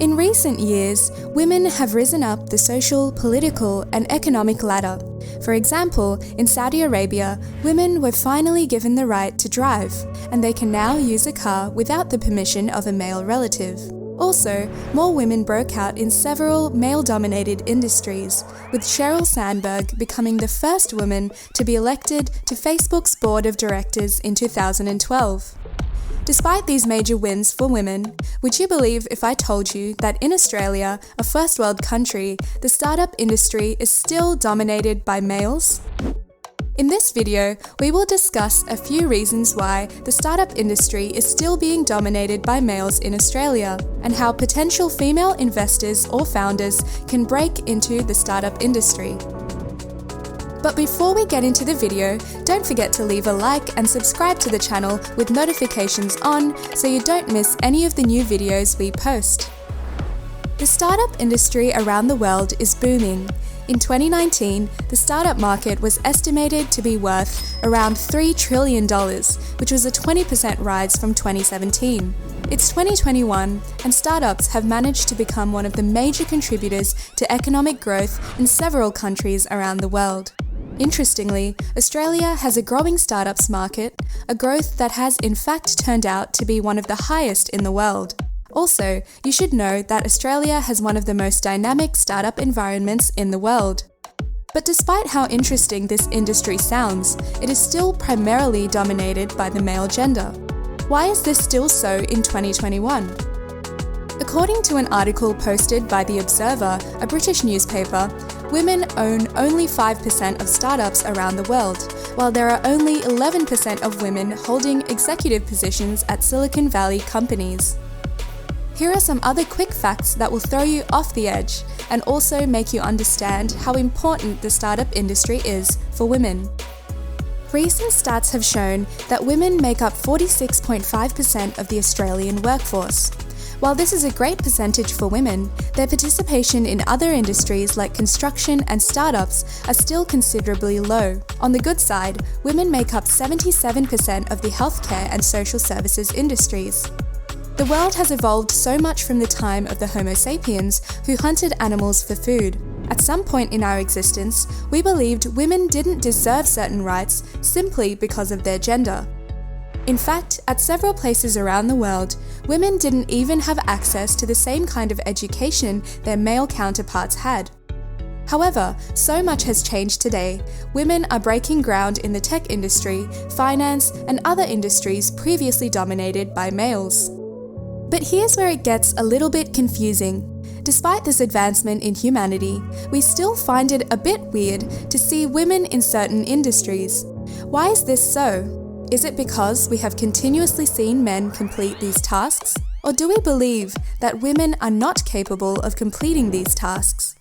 In recent years, women have risen up the social, political, and economic ladder. For example, in Saudi Arabia, women were finally given the right to drive, and they can now use a car without the permission of a male relative. Also, more women broke out in several male-dominated industries, with Sheryl Sandberg becoming the first woman to be elected to Facebook's board of directors in 2012. Despite these major wins for women, would you believe if I told you that in Australia, a first world country, the startup industry is still dominated by males? In this video, we will discuss a few reasons why the startup industry is still being dominated by males in Australia, and how potential female investors or founders can break into the startup industry. But before we get into the video, don't forget to leave a like and subscribe to the channel with notifications on so you don't miss any of the new videos we post. The startup industry around the world is booming. In 2019, the startup market was estimated to be worth around $3 trillion, which was a 20% rise from 2017. It's 2021, and startups have managed to become one of the major contributors to economic growth in several countries around the world. Interestingly, Australia has a growing startups market, a growth that has in fact turned out to be one of the highest in the world. Also, you should know that Australia has one of the most dynamic startup environments in the world. But despite how interesting this industry sounds, it is still primarily dominated by the male gender. Why is this still so in 2021? According to an article posted by The Observer, a British newspaper, women own only 5% of startups around the world, while there are only 11% of women holding executive positions at Silicon Valley companies. Here are some other quick facts that will throw you off the edge and also make you understand how important the startup industry is for women. Recent stats have shown that women make up 46.5% of the Australian workforce. While this is a great percentage for women, their participation in other industries like construction and startups are still considerably low. On the good side, women make up 77% of the healthcare and social services industries. The world has evolved so much from the time of the Homo sapiens who hunted animals for food. At some point in our existence, we believed women didn't deserve certain rights simply because of their gender. In fact, at several places around the world, women didn't even have access to the same kind of education their male counterparts had. However, so much has changed today. Women are breaking ground in the tech industry, finance, and other industries previously dominated by males. But here's where it gets a little bit confusing. Despite this advancement in humanity, we still find it a bit weird to see women in certain industries. Why is this so? Is it because we have continuously seen men complete these tasks? Or do we believe that women are not capable of completing these tasks?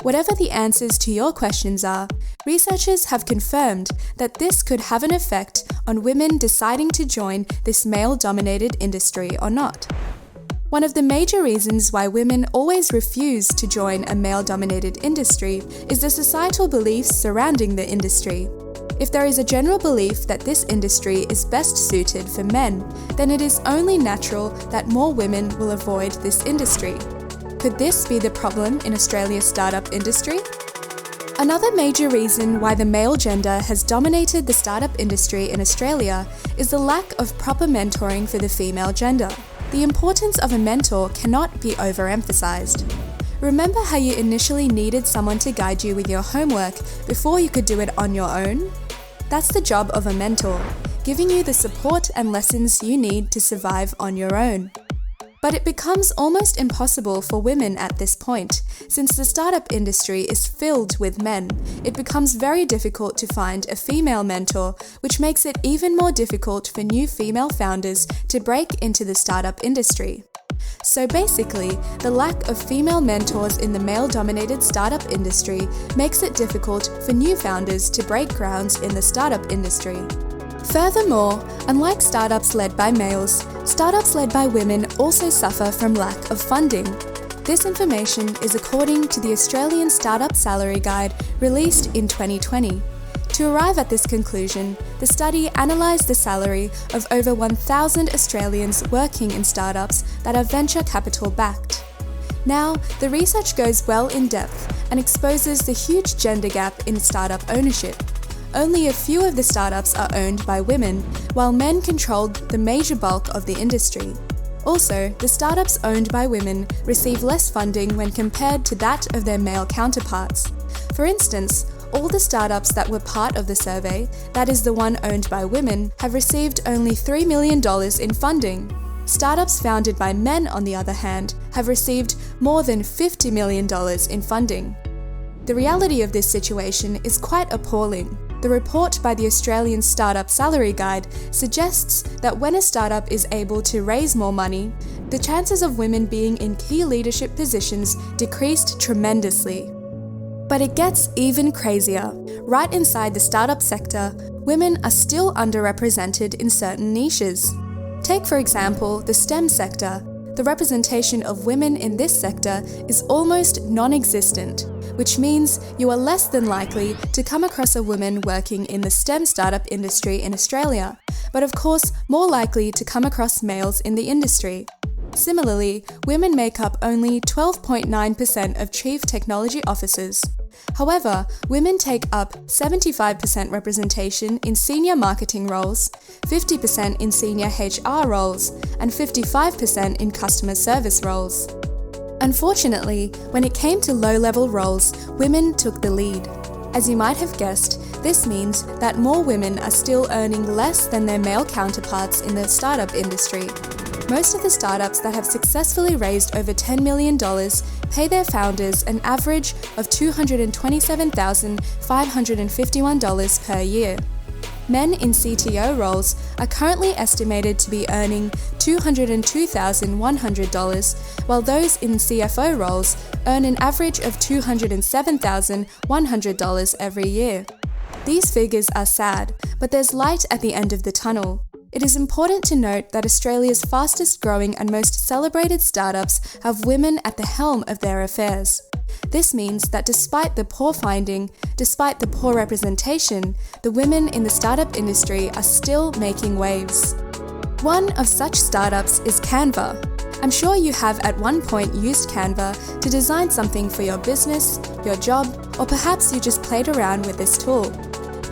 Whatever the answers to your questions are, researchers have confirmed that this could have an effect on women deciding to join this male-dominated industry or not. One of the major reasons why women always refuse to join a male-dominated industry is the societal beliefs surrounding the industry. If there is a general belief that this industry is best suited for men, then it is only natural that more women will avoid this industry. Could this be the problem in Australia's startup industry? Another major reason why the male gender has dominated the startup industry in Australia is the lack of proper mentoring for the female gender. The importance of a mentor cannot be overemphasized. Remember how you initially needed someone to guide you with your homework before you could do it on your own? That's the job of a mentor, giving you the support and lessons you need to survive on your own. But it becomes almost impossible for women at this point. Since the startup industry is filled with men, it becomes very difficult to find a female mentor, which makes it even more difficult for new female founders to break into the startup industry. So basically, the lack of female mentors in the male-dominated startup industry makes it difficult for new founders to break grounds in the startup industry. Furthermore, unlike startups led by males, startups led by women also suffer from lack of funding. This information is according to the Australian Startup Salary Guide released in 2020. To arrive at this conclusion, the study analysed the salary of over 1,000 Australians working in startups that are venture capital backed. Now, the research goes well in depth and exposes the huge gender gap in startup ownership. Only a few of the startups are owned by women, while men controlled the major bulk of the industry. Also, the startups owned by women receive less funding when compared to that of their male counterparts. For instance, all the startups that were part of the survey, that is the one owned by women, have received only $3 million in funding. Startups founded by men, on the other hand, have received more than $50 million in funding. The reality of this situation is quite appalling. The report by the Australian Startup Salary Guide suggests that when a startup is able to raise more money, the chances of women being in key leadership positions decreased tremendously. But it gets even crazier. Right inside the startup sector, women are still underrepresented in certain niches. Take, for example, the STEM sector. The representation of women in this sector is almost non-existent, which means you are less than likely to come across a woman working in the STEM startup industry in Australia, but of course more likely to come across males in the industry. Similarly, women make up only 12.9% of chief technology officers. However, women take up 75% representation in senior marketing roles, 50% in senior HR roles, and 55% in customer service roles. Unfortunately, when it came to low-level roles, women took the lead. As you might have guessed, this means that more women are still earning less than their male counterparts in the startup industry. Most of the startups that have successfully raised over $10 million pay their founders an average of $227,551 per year. Men in CTO roles are currently estimated to be earning $202,100, while those in CFO roles earn an average of $207,100 every year. These figures are sad, but there's light at the end of the tunnel. It is important to note that Australia's fastest growing and most celebrated startups have women at the helm of their affairs. This means that despite the poor funding, despite the poor representation, the women in the startup industry are still making waves. One of such startups is Canva. I'm sure you have at one point used Canva to design something for your business, your job, or perhaps you just played around with this tool.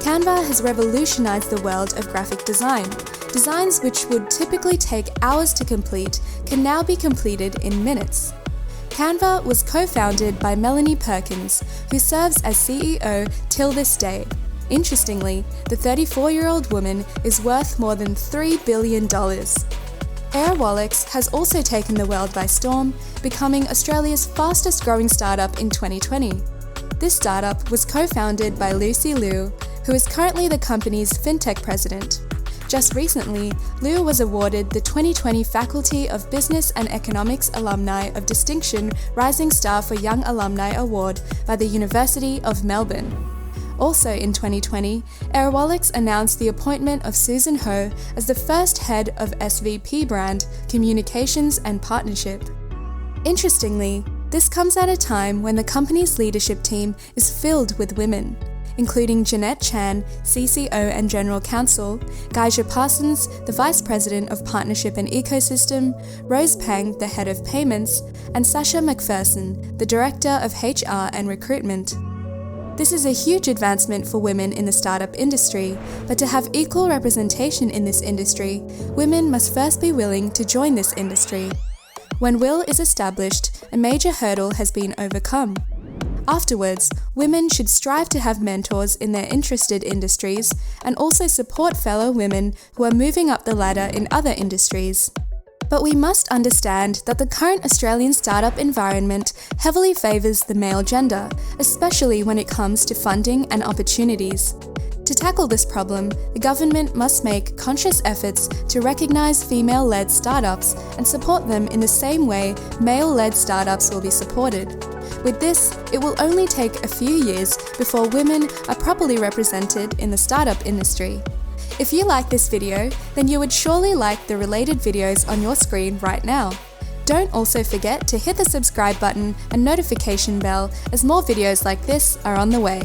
Canva has revolutionized the world of graphic design. Designs which would typically take hours to complete can now be completed in minutes. Canva was co-founded by Melanie Perkins, who serves as CEO till this day. Interestingly, the 34-year-old woman is worth more than $3 billion. Airwallex has also taken the world by storm, becoming Australia's fastest growing startup in 2020. This startup was co-founded by Lucy Liu, who is currently the company's fintech president. Just recently, Liu was awarded the 2020 Faculty of Business and Economics Alumni of Distinction Rising Star for Young Alumni Award by the University of Melbourne. Also in 2020, Airwallex announced the appointment of Susan Ho as the first head of SVP brand, Communications and Partnership. Interestingly, this comes at a time when the company's leadership team is filled with women, including Jeanette Chan, CCO and General Counsel, Gaija Parsons, the Vice President of Partnership and Ecosystem, Rose Pang, the Head of Payments, and Sasha McPherson, the Director of HR and Recruitment. This is a huge advancement for women in the startup industry, but to have equal representation in this industry, women must first be willing to join this industry. When will is established, a major hurdle has been overcome. Afterwards, women should strive to have mentors in their interested industries and also support fellow women who are moving up the ladder in other industries. But we must understand that the current Australian startup environment heavily favours the male gender, especially when it comes to funding and opportunities. To tackle this problem, the government must make conscious efforts to recognise female-led startups and support them in the same way male-led startups will be supported. With this, it will only take a few years before women are properly represented in the startup industry. If you like this video, then you would surely like the related videos on your screen right now. Don't also forget to hit the subscribe button and notification bell as more videos like this are on the way.